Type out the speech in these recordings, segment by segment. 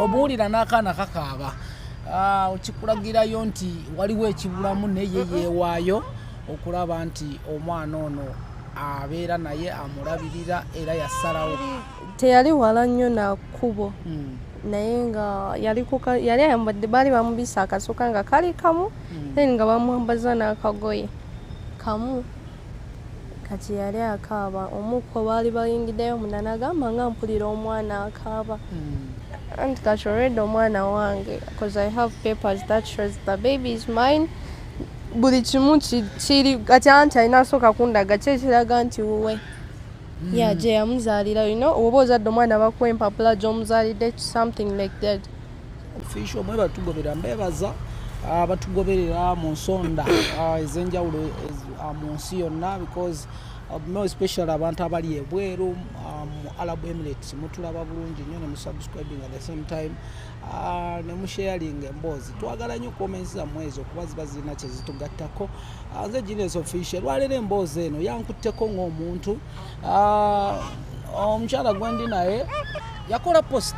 obuulira n'akaana kakaaba okikulagirayo nti waliwo ekibulamu naye yeewaayo okulaba nti omwana ono abeera naye amulabirira era yassalawo. Teyali wala nnyo na kkubo naye nga yali ayambadde baali bamubisa akasuka nga kali kamu then nga bamwambaza n'akagoye kamu kati yali akaaba omukko baali bayingiddeyo munda n'agamba nga mpulira omwana akaaba anti kati already omwana wange because I have papers that shows the baby is mine buli kimu kiri kati anti alina asooka kundaga kyekiraga nti wuwe gye yamuzaalira oba ozadde omwana bakuwa empapula gy'omuzaalidde something like that. Fiisha omwe batugobera mbeebaza batugoberera mu nsonda ez'enjawulo mu nsi yonna because more especially abantu abali ebweru mu Arab Emirates mutulaba bulungi nnyo ne musubscribing at the same time ne musharing emboozi twagala nnyo comments zammwe ezo kuba ziba zirina kye zitugattako. Nze Genius Official lwalero emboozi eno yankutteko ng'omuntu omukyala gwendi naye yakola post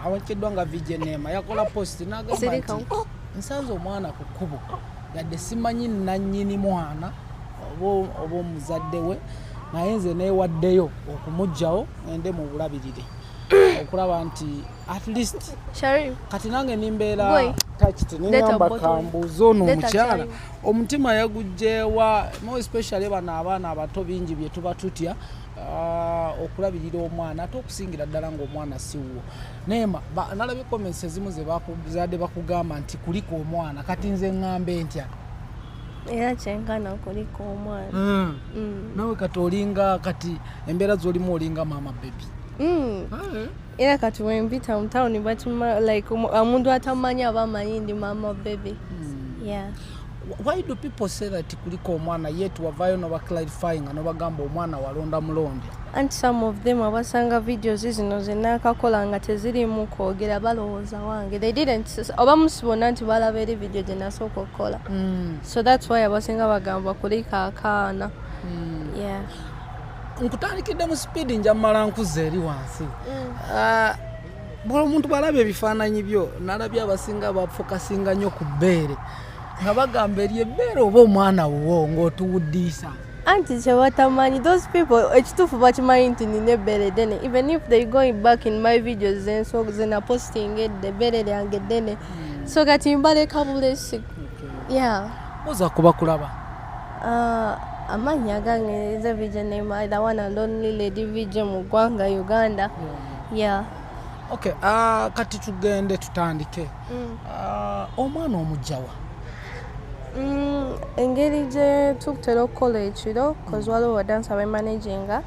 awekeddwa nga vijenema yakola post n'agamba nti nsanze omwana ku kkubo yadde simanyi nannyini mwana oba omuzadde we naye nze neewaddeyo okumuggyawo ngende mu bulabirire okulaba nti at least kati nange nimbeera takiti ningamba kambuuza ono omukyala omutima yagugjeewa more especially bano abaana abato bingi bye tuba tutya okulabirira omwana ate okusingira ddala ng'omwana siwwo neema nalabye comments ezimu zadde bakugamba nti kuliko omwana kati nze ŋŋambe ntya era kyenkana kuliko omwana nawe kati olinga kati embeera z'olimu olinga mama baby era kati wempita mu tawuni batuma like omuntu atamanyi aba amanyi ndi mama baby. Yeah. Why do people say that kuliko omwana yet wavayo no clarifying no bagamba omwana walonda mulonde? And some of them abasanga videos zino zenakakola nga tezirimu kwogera balowooza wange. They didn't obamusibona nti balaba eri video gye nasooka okukola. So that's why abasinga bagamba kulika akaana. Yeah. Nkutandikidde mu speed njamala nkuze eri wansi. Bw'omuntu omuntu balaba ebifaananyi byo nalabye abasinga bafokasinga nnyo ku bbeere. Nga bagamba eri ebbeere oba omwana wo ng'otuwuddiisa. Anti kyebatamanyi those people ekituufu bakimanyi nti nina ebbeere ddene even if they going back in my videos zena posting ebbeere lyange ddene so kati mbaleka bulesi. Yeah. Oza kuba kulaba? Amanya gange ze vision name the one and only lady vision mu ggwanga Uganda. Yeah. Okay, kati tugende tutandike. Omwana omujjawa. Engeri gye tutera okukola ekiro cause waliwo dansa bemanaginga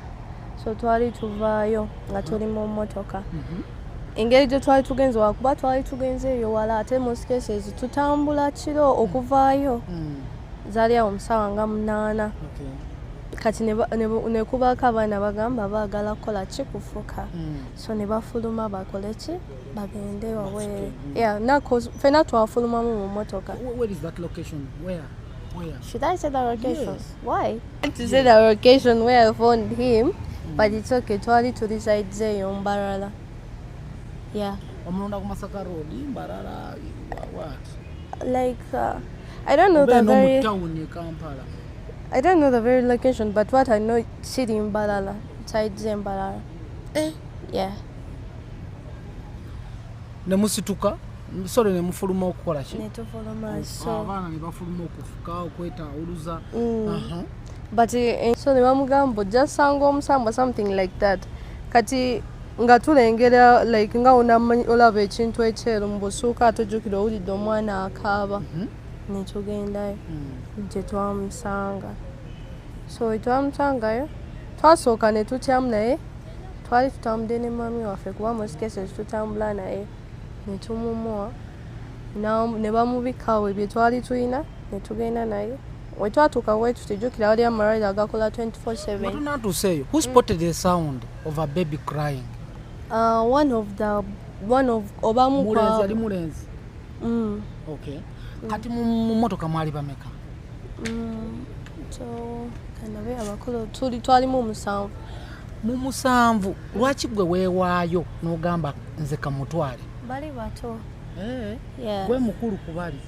so twali tuvaayo nga tuli mu mmotoka. Engeri gye twali tugenze wakuba twali tugenzeeyo wala ate most cases tutambula kiro okuvaayo zaali awo musawa nga 8. Kati ne kubako abaana bagamba baagala kukola ki kufuka so ne bafuluma bakole ki bagende wabweere. Yeah, fena twafulumamu mu mmotoka. Where is that location? Where? Should I say the location? Yes. Why? To say the location where I found him, but it's okay. Twali to reside there in Mbarara. Yeah. Omulonda ku Masaka Road, Mbarara, what? Like, I don't know the very... Kampala. I don't know the very location, but what I know, city in Mbarara, inside Mbarara. Yeah. Ne musituka? Sorry, ne mufuluma okukola ki? Ne tufuluma so. Abaana ne bafuluma okufuka okwetawuluza. But so ne bamugamba jasanga omusamba something like that. Kati nga tulengera like nga olaba ekintu ekyeru mu busuuka atojjukira owulidde omwana akaaba. Ne tugendayo. Gye twamusanga. So twamusangayo twasooka ne tutyamu naye twali tutambudde ne mami waffe kuba most cases tutambula naye ne tumumuwa ne bamubikawo ebyo twali tulina ne tugenda naye we twatuuka wetu tujjukira wali amalwaliro agakola 24/7. Tunatuuseeyo. Who spotted the sound of a baby crying? One of obamu kwa mulenzi. Okay. Kati mu mmotoka mwali bameka? So kanabe abakolo twalimu 7. mu 7 lwaki gwe weewaayo n'ogamba nze kamutwale bali bato gwe mukulu ku bali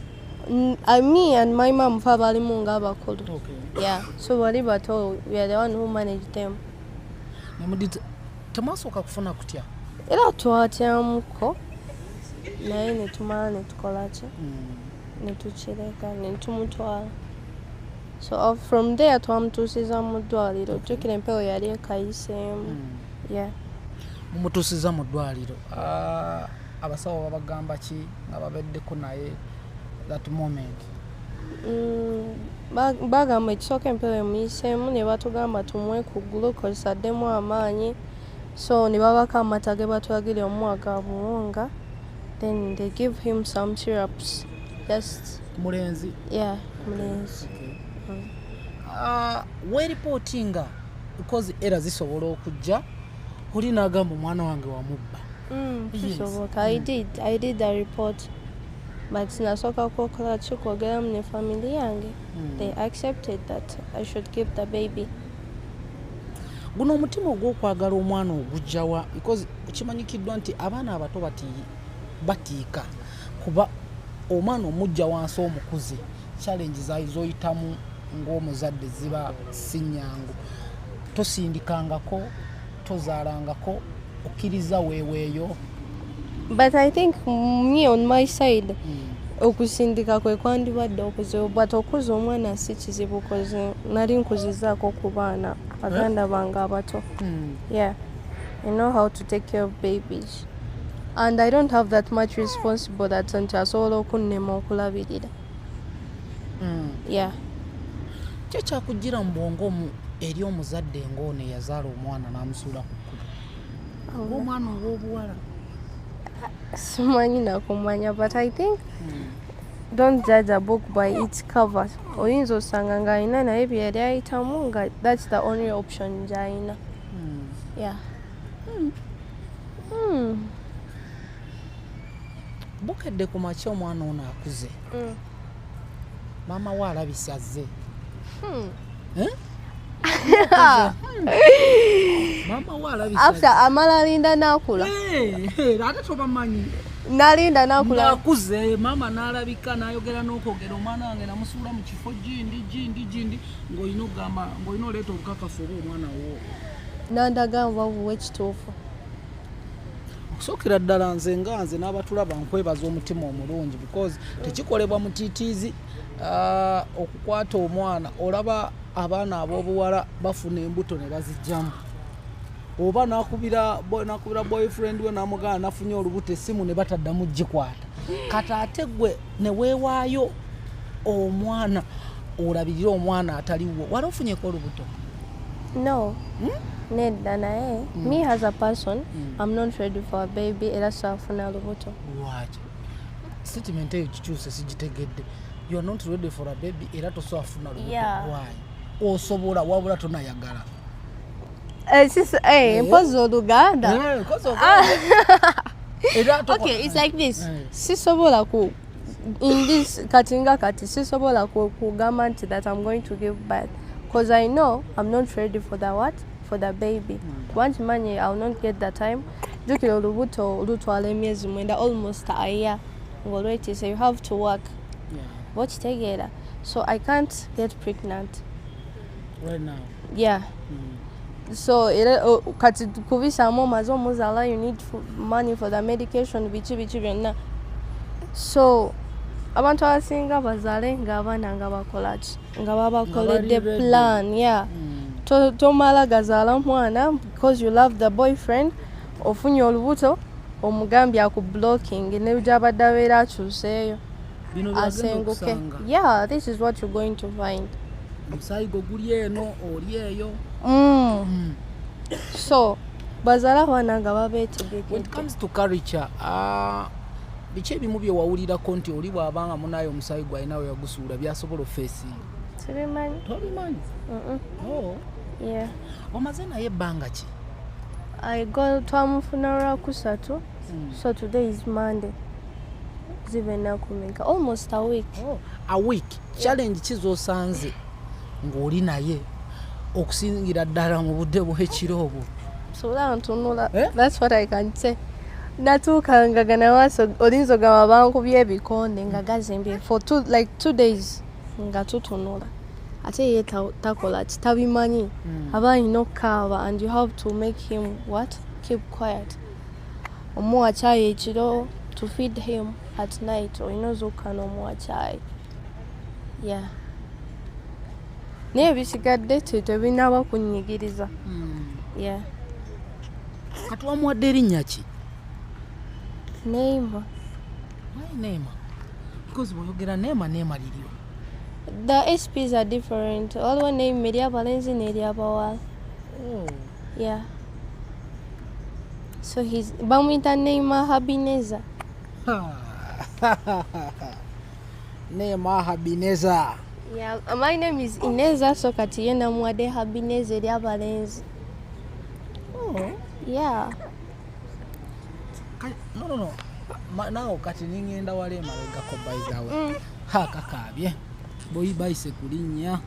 me and my mom fa balimu ng'abakulu okay. So bali bato we are the one who manage them temasooka kufuna kutya era twatyamuko naye ne tumala ne tukola ki ne tukireka ne tumutwala so from there twamutuusiza mu ddwaliro jjukira empewo yali ekayiseemu mumutuusiza mu ddwaliro abasawo babagamba ki nga babeddeko naye that moment bagamba ekisooka empewo emuyiseemu ne batugamba tumuwe ku glucose addemu amaanyi so ne babaka amata ge batwagira omwaga buwunga then they give him some syrups just mulenzi mulenzi weeripotinga because era zisobola okujja oli n'agamba omwana wange wamubba kisoboka I did a report but nasooka kwokola ki kwogeramu ne family yange they accepted that I should keep the baby guno omutima ogw'okwagala omwana ogujjawa because kimanyikiddwa nti abaana abato batiika kuba omwana omujja wansi omukuze challenge zoyitamu ng'omuzadde ziba si nnyangu tosindikangako tozaalangako okkiriza weeweeyo but I think me on my side okusindika kwe kwandibadde okuzibu but okuza omwana si kizibu koze nali nkuzizaako ku baana baganda bange abato I know how to take care of babies and I don't have that much responsible that nti asobola okunnema okulabirira kyekyakugira mu bwongo eri omuzadde ng'ono eyazaala omwana n'amusuula ku kkubo omwana ow'obuwala simanyi nakumanya but I think don't judge a book by its cover oyinza osanga ng'alina naye bye yali ayitamu nga that's the only option gy'alina bukedde ku makya omwana ono akuze maama we alabise azze maama we alabise after amala alinda n'akula ate tobamanyi nalinda n'akula akuze maama n'alabika n'ayogera n'okwogera omwana wange namusuula mu kifo gindi ng'olina okugamba ng'olina oleeta obukakafu oba omwana wo nandaga nbabuwa ekituufu okusookera ddala nze n'abatulaba nkwebaza omutima omulungi because tekikolebwa mutiitiizi okukwata omwana olaba abaana ab'obuwala bafuna embuto ne bazijjamu oba nakubira boyfriend we n'amugana nafunye olubuto essimu ne bataddamu gikwata kati ate gwe ne weewaayo omwana olabirira omwana ataliwo wali ofunyeko olubuto no nedda naye me as a person I'm not ready for a baby era saafuna olubuto lwaki statement eyo kikyuse sigitegedde you are not ready for a baby era tosoafuna olubuto why osobola wabula tonayagala mpozi oluganda okay it's like this sisobola ku in this kati sisobola kugamba nti that I'm going to give birth because I know I'm not ready for the baby once manye I'll not get the time jukira olubuto olutwala emyezi 9 almost a year ngolwekise you have to work bokitegeera so I can't get pregnant right now so kati kubisaamu omaze omuzaala you need money for the medication biki byonna so abantu abasinga bazaale ng'abaana nga bakolaki nga babakoledde plan tomala gazaala mwana because you love the boyfriend ofunye olubuto omugambye aku blocking ne gyabadde abeera akyuseeyo asenguke this is what you're going to find omusayigo guli eno oli eyo so bazaala abaana nga babeetegekedde when it comes to culture biki ebimu bye wawulirako nti oli bw'abanga munaye omusayi gwe alina we yagusuula byasobola ofeesinga sibimanyi tobimanyi omaze naye ebbanga ki twamufuna lwakusatu so today is Monday zibe nakumeka almost a week challenge kizosanze ng'oli naye okusingira ddala mu budde bw'ekiro obwo sobola ntunula. That's what I can say. Natuukanga gana waaso olinzo gama bankubye ebikonde nga gazimbye for 2 days nga tutunula. Ate ye takola tabimanyi. Aba alina okukaaba and you have to make him what? Keep quiet. Omuwa chai ekiro to feed him at night olina ozukka n'omuwa chai. Yeah. Naye bisigadde tebinaaba kunnyigiriza. Yeah. Kati wamuwadde erinnya ki? Neema. Why Neema? Because bw'oyogera Neema liriyo. The SPs are different. Waliwo Neema eri abalenzi n'eri abawala. Oh. Yeah. So bamwita Neema Habineza. Neema Habineza. Yeah, my name is Ineza, so kati ye namuwadde Habineza eri abalenzi. Oh. Yeah. No. Naawe kati ningenda wali emabegako by the way. Kakabye. Boyi bayise kulinnya.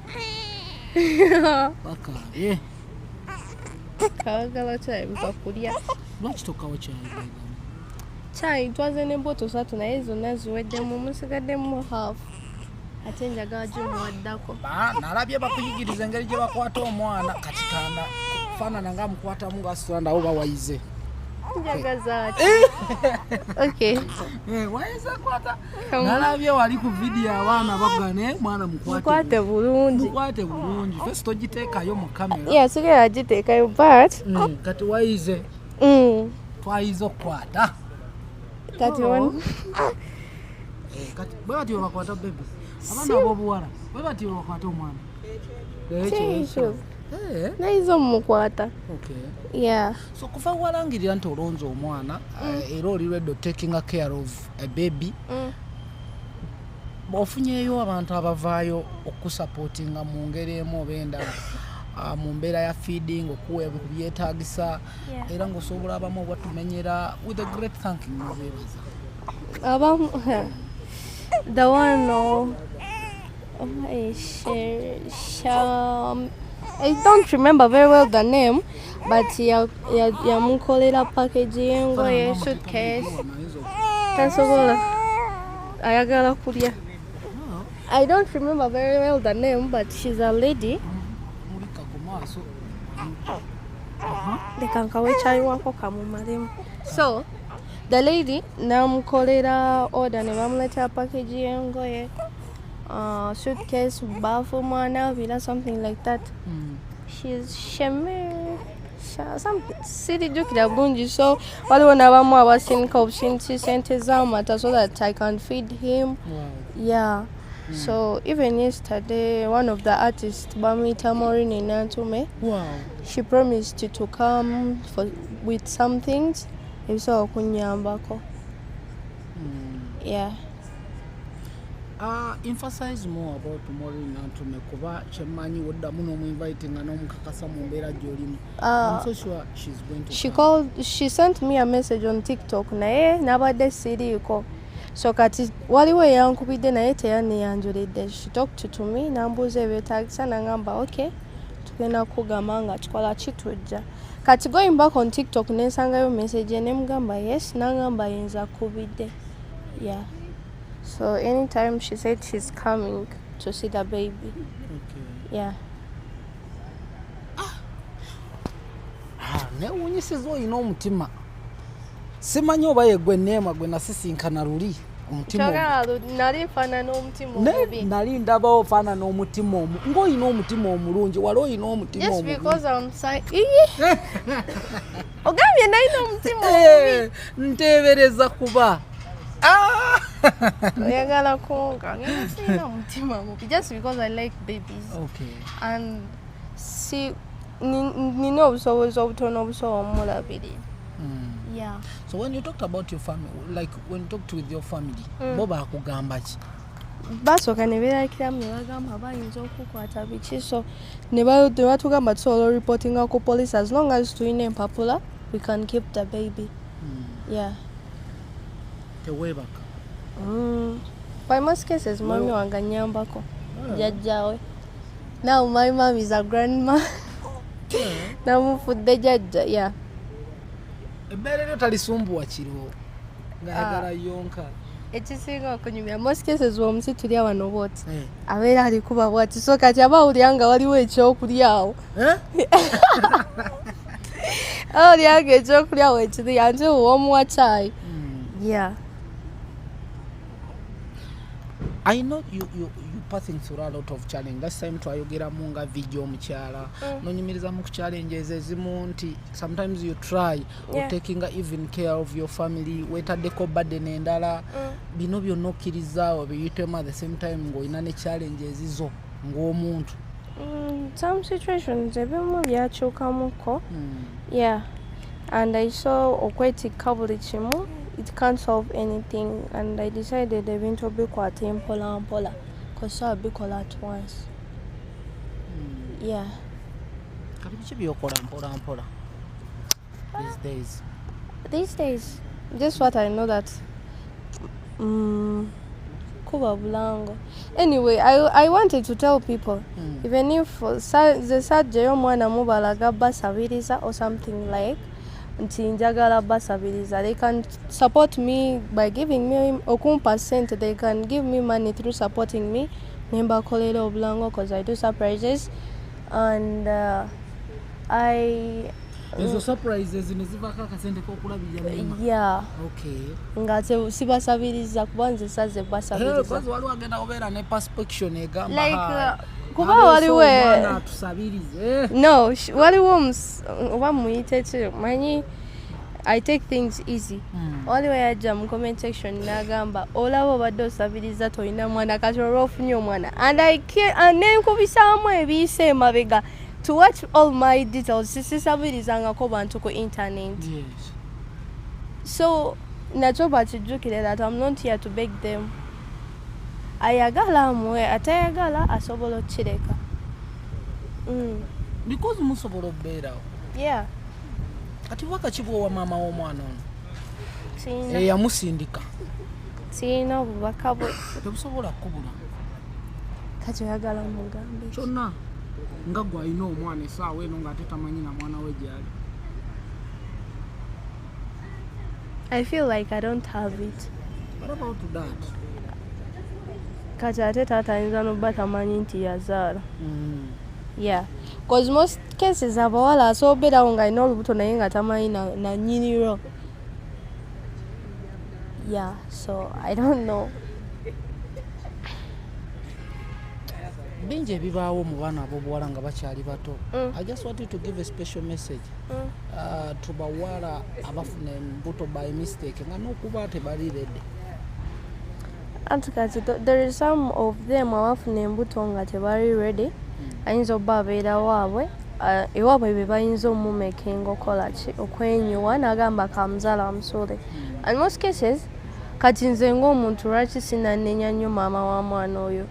Bakabye. Kawagala chai bukakulya. Lwaki tokawo chai? Chai twaze n'embuto 3 naye zonna ziweddemu musigaddemu half. Ate njagala gimuwaddako. Nalabye bakuyigiriza engeri gye bakwata omwana kati kanda kufaanana nga mukwatamu ngaasitula awo bawayize. Njagaza ati. Okay. Wayize kwata. Nalabye wali ku video abaana bagane mwana mukwate bulungi. Mukwate bulungi. First ogiteekayo mu kamera. Yeah, sigera agiteekayo but. Kati wayize. Twayize okukwata. Kati wano. Kati bwe bati bakwata baby. Abaana abobuwala bwe bati bakwata omwana. Ekyo. Nayizo mukwata. Okay. Yeah. So kuva walangirira nti olonze omwana era oli ready taking care of a baby. Ofunyeyo abantu abavaayo okusupportinga mu ngeri emu oba endala mu mbeera ya feeding okuwa ebyetaagisa era ng'osobola abamu obwatumenyera with a great thanking nobeebaza. The one I don't remember very well the name, but yamukolera package y'engoye suitcase. Tasobola ayagala kulya. I don't remember very well the name, but she's a lady. Lekankawe chai wako kamumalemu. So the lady namukolera order ne bamuleta package y'engoye. Suitcase, bafu mwana, villa, something like that. She's sheme, something city jukira bunji. So waliwo nabamu abasinka obushinti sente zamata so that I can feed him. Wow. Yeah. So even yesterday, one of the artists, Bamita Maureen Nantume, she promised to come with some things. So kunyambako. Yeah. Emphasize more about Maureen Nantume kuba chemanyi woddamu n'omuinvitinga n'omukakasa mu mbeera gy'olimu. I'm so sure she's going to She sent me a message on TikTok naye nabadde siriiko. So kati waliwo yankubidde naye teyanneyanjulidde. She talked to me nambuuza ebyetaagisa nangamba okay tugenda kugamba nga tukola kitujja. Kati going back on TikTok nensangayo message nemugamba yes nangamba yinza kubidde. Yeah. So anytime she said she's coming to see the baby. Okay. Yeah. Newunyisiza olina omutima. Simanyi oba yegwe Neema gwe nasisinkana luli omutima. Nali nfaanana n'omutima omubi. Nali ndabawo ofaanana n'omutima omu. Ng'olina omutima omulungi wali olina omutima omubi. Just because I'm ogambye nalina omutima omubi. Nteebereza kuba. Oyagala konka. Nalina omutima omubi. Just because I like babies. Okay. And nina obusobozi obutono obusobola omulabirira. Yeah. So when you talked about your family, like when you talked with your family, boba akugamba ki? Basooka ne beerakiramu ne bagamba bayinza okukwata biki. So ne batugamba tusobola reportinga ku police as long as tulina empapula we can keep the baby. Yeah. Tewebaka. By most cases mami wange anyambako jjajjaawe. Now my mom is a grandma. namufudde jjajja ya ebbeere lyo talisumbuwa kiro ng'ayagala yonka ekisinga okunyumya most cases omusi tuli wano bwoti abeera alikuba bwati so kati aba awulira nga waliwo ekyokulya awo awulira nga ekyokulya awo ekiri ante owomuwa caayi yeah. I know you passing through a lot of challenge. Last time twayogera munga video omukyala nonyumiriza mu challenges ezimu nti sometimes you try taking even care of your family wetaddeko burden endala bino byonna okkirizaawo biyitemu at the same time ng'olina ne challenges zo ng'omuntu some situations ebimu byakyukamuko yeah and I saw okwetikka buli kimu it can't solve anything and I decided ebintu bikwate mpola mpola because I'll be call at once yeah kati biki byokola mpola these days just what I know that kuba bulango anyway I wanted to tell people even if the sajja y'omwana mubalaga basabiriza or something like nti njagala basabiriza they can support me by giving me okumpercent they can give me money through supporting me nemba kolera obulango because I do surprises and ezo surprises nezivako akasente k'okulabirira nema yeah okay nga sibasabiriza kuba nze saze basabiriza kwazi waliwo agenda kubeera ne perspection egamba like kuba waliwo tusabirize no waliwo oba muyite ki manyi I take things easy waliwo yajja mu comment section n'agamba olaba obadde osabiriza tolina mwana kati olwa ofunye omwana and nenkubisaamu ebiise emabega to watch all my details sisisabirizangako bantu ku internet so nakyo bakijjukire that I'm not here to beg them ayagala amuwe atayagala asobola okukireka because musobola okubeerawo yeah kati waka kibwowa maama w'omwana ono yamusindika sirina obubaka bwe tebusobola kukubula kati oyagala mugambe kyonna nga gwe alina omwana essaawa eno ng'ate tamanyi na mwana we gyali I feel like I don't have it what about that kati ate taata ayinza n'obba tamanyi nti yazaala yeah because most cases abawala asobeerawo nga alina olubuto naye nga tamanyi na nnyiniro yeah so I don't know bingi ebibaawo mu baana ab'obuwala nga bakyali bato I just wanted to give a special message to bawala abafuna embuto by mistake nga n'okuba tebali ready anti kati there is some of them abafuna embuto nga tebali ready ayinza obba abeera waabwe ewaabwe bye bayinza omumakinga okola ki okwenyuwa n'agamba kamuzaala amusuule and most cases kati nze ng'omuntu lwaki sinanenya nnyo maama wa mwana oyo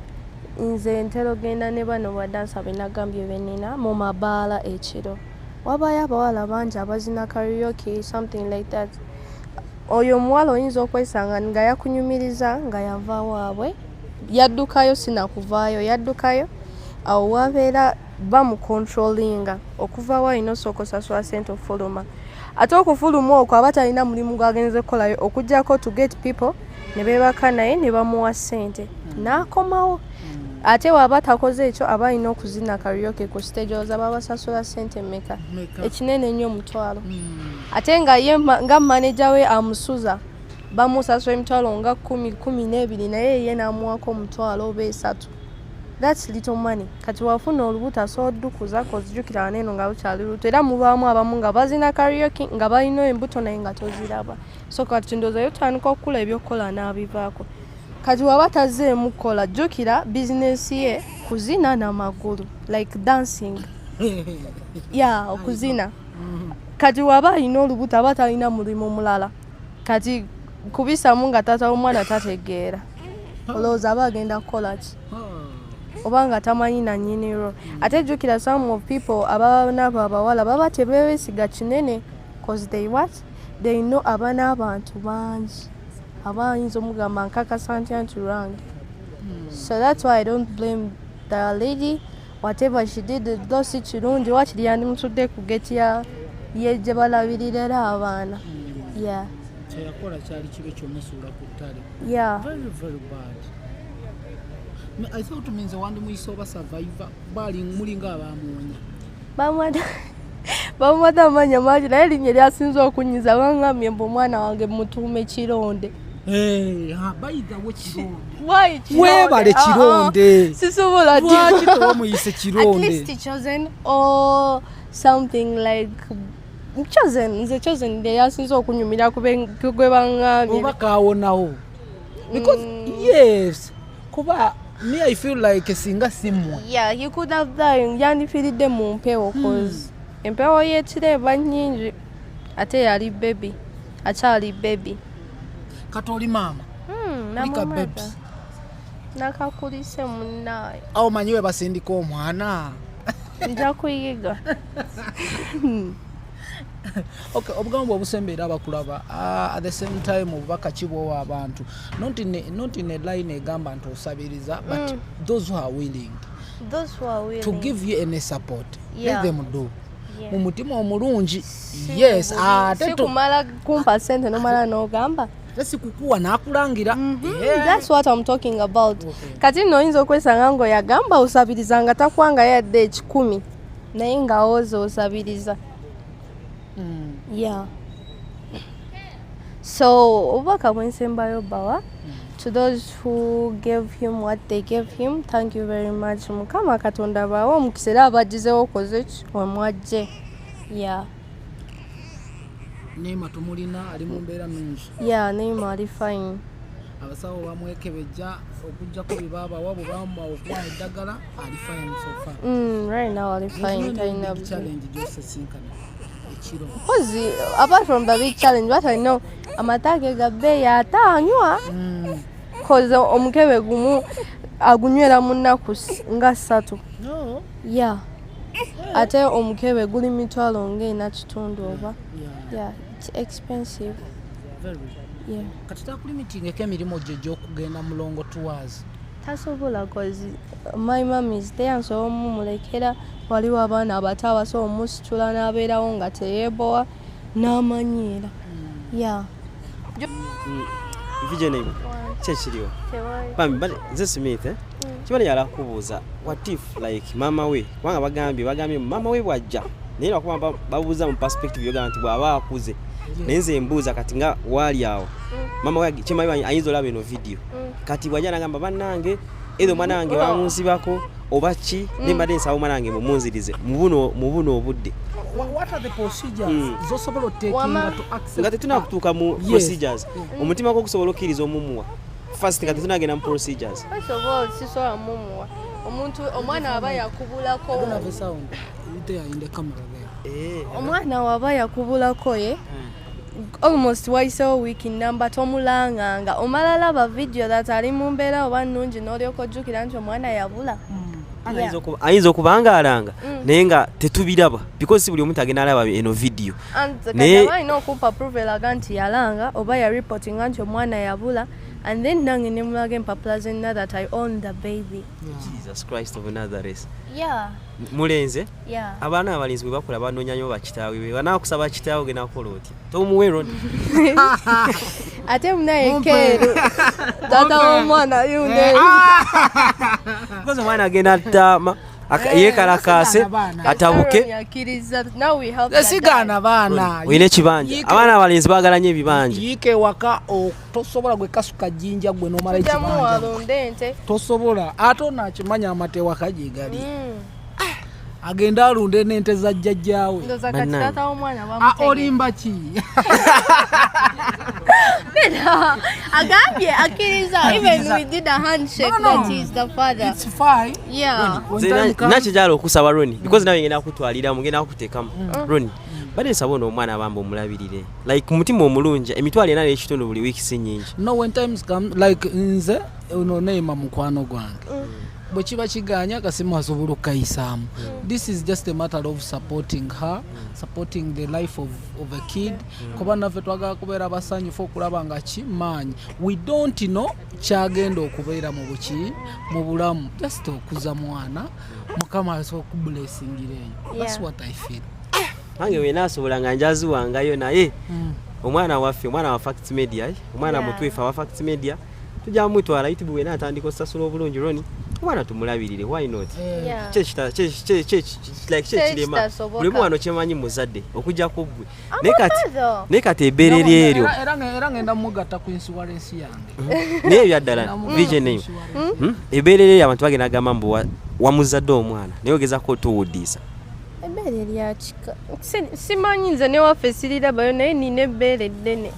nze ntera ogenda ne bano badansa benagambye benina mu mabaala ekiro wabayo abawala bangi abazina karaoke something like that oyo omuwala oyinza okwesanga nga yakunyumiriza nga yava waabwe yaddukayo sinakuvaayo yaddukayo awo wabeera bamucontrollinga okuvaawo alina osooka osasula sente ofuluma ate okufuluma okwo aba talina mulimu gwagenze kukolayo okuggyako to get people ne beebaka naye ne bamuwa ssente n'akomawo ate waba takoze ekyo aba alina okuzina karaoke ku stage oza babasasula ssente mmeka ekinene nnyo omutwalo ate nga ye nga manager we amusuza bamusasula emitwalo nga 12 naye ye n'amuwako omutwalo oba 3 that's little money kati wafuna olubuto asobola oddukuza kozijjukira waneeno nga lukyali luto era mubaamu abamu nga bazina karaoke nga balina embuto naye nga toziraba so kati ndowooza yotandika okukula ebyokukola n'abivaako kati waba tazeemu kukola jjukira bizinesi ye kuzina n'amagulu like dancing yeah okuzina kati waba alina olubuto aba talina mulimu mulala kati kubisamu nga taata w'omwana tategeera olowooza aba agenda kukola ki obanga tamanyi na nnyiniro ate jjukira some of people abaana abo abawala baba tebeesiga kinene cause they know abaana abantu bangi abayinza omugamba nkakasa ntya nti wrong so that's why I don't blame the lady whatever she did those kirungi wakiri yandimutudde ku geti ye gye balabirira abaana. Yeah. Kyeyakola kyali kibe kyomusuula ku ttale. Yeah. Very, very bad. I thought means wandi muyise oba survivor bali mulinga abamuwonya. Bamwada amanya mangi naye erinnya lyasinza okunyiza bangambye mbu omwana wange mutuume Kironde. Bayiga we Kironde. Why Kironde? Webale Kironde. Sisobola lwaki tomuyise Kironde? At least chosen or something like nze chosen nde yasinza okunyumira gwe bangambye. Oba kaawonawo. Because yes, kuba me I feel like singa simwa. Yeah, he could have died yandifiiridde mu mpewo cause empewo yeekireba nnyingi ate yali baby akyali baby. Katoli mama. Lika baby. Nakakulise munnaye. Awo manyi we basindika omwana. Nja kuyiga. Okay, obugambo obusembeera abakulaba at the same time obubaka kibwowa abantu not in a line egamba nti osabiriza but those who are willing to give you any support, let them do. Mu mutima omulungi. Yes, sikumala kumpa sente nomala n'ogamba sikukuwa nakulangira. That's what I'm talking about. Kati nno oyinza okwesanga ng'oyagamba osabiriza nga takwanga yadde 10 naye ng'awoza osabiriza. Yeah. So obubaka bwensembayo bawa to those who gave him what they gave him, thank you very much. Mukama Katonda bawa omukisa era abagizewo okoze ki omwajje. Yeah. Neema tumulina ali mu mbeera nnungi. Yeah, Neema ali fine. Abasawo bamwekebejja okujjako bye baabawa bwe bamuwa okuwa eddagala ali fine so far. Right now ali fine. Challenge gy'osisinkana. Because apart from the big challenge, what I know, amatage gabe atanywa because omukebe gumu agunywera munnaku nga 3. No. Yeah. Ate omukebe guli mitwalo ng'ena kitundu oba. Yeah, it's expensive. Very. Yeah. Kati takulimitingeko emirimu gye gy'okugenda mulongo tours. Tasobola because my mom is there so omumulekera waliwo abaana abato abasobola omusitula n'abeerawo nga teyeebowa n'amanyiira. Yeah. Vijene kyekiriwo bambi nze Smith kibali yala kubuuza what if like mama we kubanga bagambye mama we bwajja naye lwakuba babuuza mu perspective yogamba nti bw'aba akuze naye nze mbuuza kati nga waali awo mama we kimanyi ayinza olaba eno video kati bwajja nagamba bannange ezo mwana wange bamunsibako oba ki nembadde nsaba omwana wange mumunzirize mu buno obudde. What are the procedures zosobola otekinga to accept nga tetunakutuuka mu procedures omutima gw'okusobola okkiriza omumuwa first nga tetunagenda mu procedures. First of all sisobola mumuwa omuntu omwana aba yakubulako omwana waba yakubulako ye almost wayisewo week number tomulanganga omala laba video that ali mu mbeera oba nnungi n'olyoka ojjukira nti omwana yabula. Ayinza okubanga alanga naye nga tetubiraba because buli omuntu agenda alaba eno video naye alina okumpa proof eraga nti yalanga oba yareportinga nti omwana yabula and then nange nemulaga empapula zenna that I own the baby. Jesus Christ of Nazareth. Yeah. Mulenze abaana abalinzi bwe bakola banoonyanyo bakitaawe be banaakusaba kitaawe genda kukola otya tomuweero ate munaye keeru tata w'omwana yunde because omwana agenda ataama yeekalakaase atabuke esigaana baana olina ekibanja abaana abalenzi baagala nnyo ebibanja yiika ewaka tosobola gwe kasuka jjinja gwe n'omala ekibanja tosobola ate onaakimanya amata ewaka gye gali agenda alunde n'ente za jjajjaawe olimba ki agambye akkiriza even we did a handshake that he is the father. It's fine. Yeah. Nakijala okusaba Roni because nawe ngenda kutwalira mugenda kuteekamu Roni bade nsaba omwana abamba omulabirire like mutima omulungi emitwalo ena n'ekitundu buli wiiki si nnyingi. No, when times come like nze ono Neema mukwano gwange bwe kiba kiganya akasimu asobola okukayisaamu. This is just a matter of supporting her, supporting the life of a kid. Kuba naffe twagala kubeera basanyufu okulaba nga kimaanyi. We don't know kyagenda okubeera mu bulamu. Just okuza mwana Mukama asobola okublessingira eyo. That's what I feel. Nange weena asobola nga njaziwangayo naye omwana waffe, omwana wa Fact Media, omwana mutuufu wa Fact Media, tujja mutwala YouTube weena atandika osasula obulungi Roni. Omwana tumulabirire, why not? Kirema buli mwana kyemanyi muzadde okujja kuggwe naye kati ebbeere eryo era ngenda mugatta ku insurance yange naye byaddala vision eyo ebbeere eryo abantu bagenda agamba mbu wamuzadde omwana naye ogezako otuwuddisa ebbeere lyakika simanyi nze newaffe sirirabayo naye nina ebbeere ddene.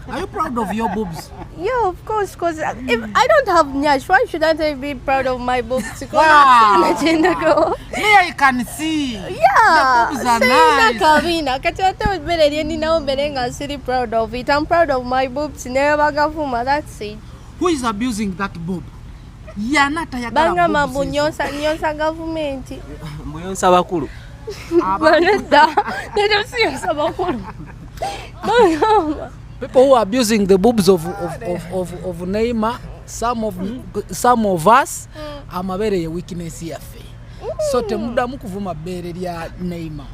Are you proud of your boobs? Yeah, of course, because if I don't have nyash, why should I be proud of my boobs? Wow. Here I can see. Yeah. The boobs are nice. Kavina, kachata ubere ni na ubere nga siri proud of it. I'm proud of my boobs. Never gafuma. That's it. Who is abusing that boob? Yanata yagala banga mabunyosa government. Muyonsa bakulu. Banada. They don't see us bakulu. People who are abusing the boobs of Neymar, some of us, amabere ye weakness yaffe. So temuda mukuvuma bere lya Neymar.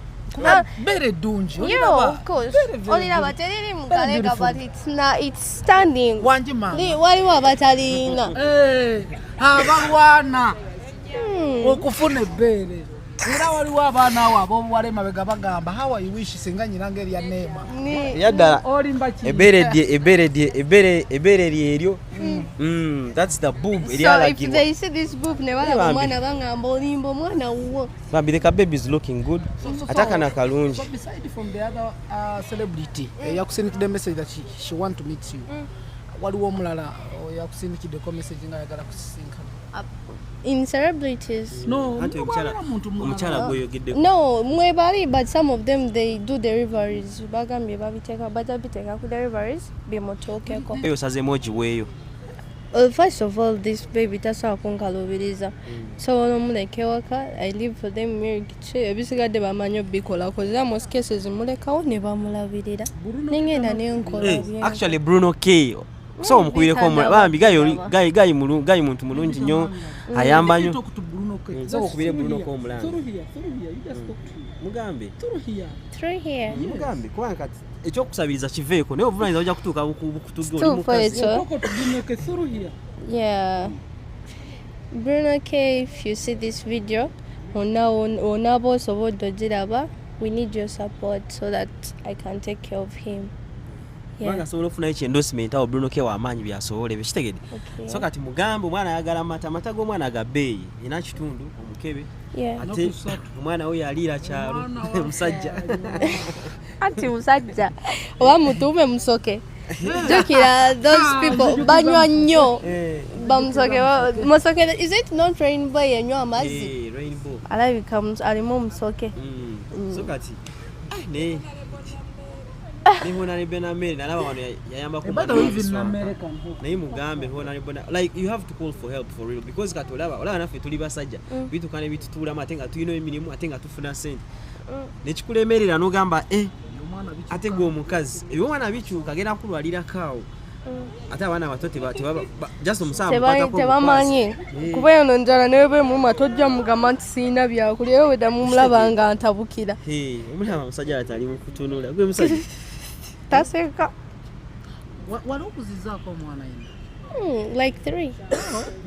Bere dunji. Yeah, of course. Only na bateri mukalega, but it's standing. Wanjimanga. Wali wa batalina. Abalwana. Okufuna bere. Era waliwo abaana abo ab'obuwala emabega bagamba how I wish singa nyiranga erya Neema. Yaddala ebbeere lyeryo. That's the boob eryalagibwa. So if they see this boob ne balaba omwana bangamba olimba omwana wuwo. Bambi the baby is looking good. Atakana kalungi. So beside from the other celebrity, yakusindikidde message that she want to meet you. Waliwo omulala yakusindikidde message nga ayagala kusinkana. In celebrities? No, omukyala gweyogedde. No, mwebali, but some of them they do deliveries. Bagambye babiteka batabiteka ku deliveries bimotokeko. Eyo saze emoji weyo. First of all, this baby tasobola kunkalubiriza. So omulekewaka, I live for them ebisigadde bamanyi obikola koza most cases mulekawo ne bamulabirira. Nengenda nenkola bye. Actually Bruno K. So omukubireko bambi gayi muntu mulungi nnyo ayamba nnyo. So okubire Bruno K omulanga. Mugambe. Through here. Mugambe kubanga kati ekyokusabiriza kiveeko naye obuvanyiza ojja kutuuka bukutuga oli mukazi. Yeah. Bruno K, if you see this video, onabo osobola ogiraba, we need your support so that I can take care of him. Banga sobola ofuna endorsement awo Bruno K w'amaanyi byasobola ebyo kitegedde. So kati mugambe omwana ayagala amata g'omwana agabbeeyi ina kitundu omukebe. Ate omwana we yaliira kyalo musajja. Ati musajja oba mutuume musoke. Jokira, those people banywa nnyo musoke. Is it not rainbow yenywa amazzi? Rainbow. Alabika alimu musoke. So kati ne Nihona ni Benamere nalaba wano yayamba ku naye mugambe hona ni bona like you have to call for help for real because katolaba naffe tuli basajja bitu kane bitutula ate nga tulina emirimu ate nga tufuna sente nekikulemerera nogamba ate gwe omukazi ebimwana bikyuka genda kulwalira kaawo ate abaana abato just omusaala tebamanyi kuba eno njala nebe muluma tojja mugamba nti siina byakulya ewe wedda mumulaba nga ntabukira omulaba musajja atali mukutunula gwe musajja taseka wali okuzizaako omwana yina like 3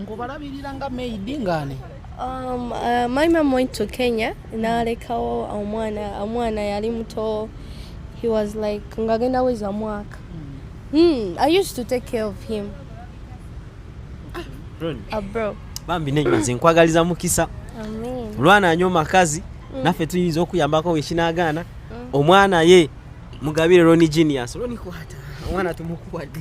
ngobalabirira nga maidi ngane. My mom went to Kenya nalekawo omwana yali muto. He was like ngagenda weza mwaka. I used to take care of him. Bro. Bambi nenyo nze nkwagaliza mukisa. Amen. Lwana anyo makazi naffe tuyinza okuyambako wekinagaana omwana ye mugabire Ronnie Genius. Ronnie kwata omwana tumukuwadde.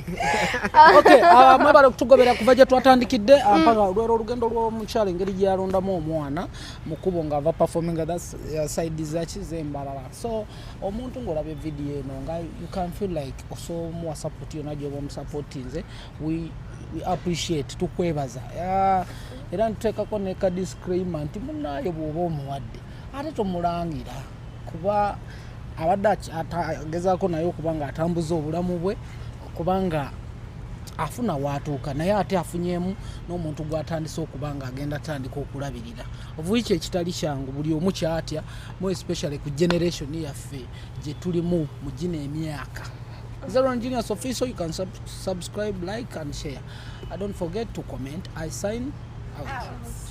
Okay, mwebale okutugobera kuva gye twatandikidde mpaka olwero olugendo lw'omukyala engeri gye yalondamu omwana mukubo ng'ava performing that's side zakize embalala. So omuntu ng'olabye video eno nga you can feel like also more support yona gye omusupportinze we appreciate tukwebaza era ntuteekako ne ka disclaimer nti munnaayo bw'oba omuwadde ate tomulangira kuba abadde agezaako naye okuba nga atambuza obulamu bwe kubanga afuna waatuuka naye ate afunyeemu n'omuntu gw'atandise okuba nga agenda atandika okulabirira ovuiki ekitali kyangu buli omu kyatya more especially ku generation yaffe gye tulimu mu gino emyaka. Zero Engineers Official, you can subscribe, like and share. Don't forget to comment. I sign out.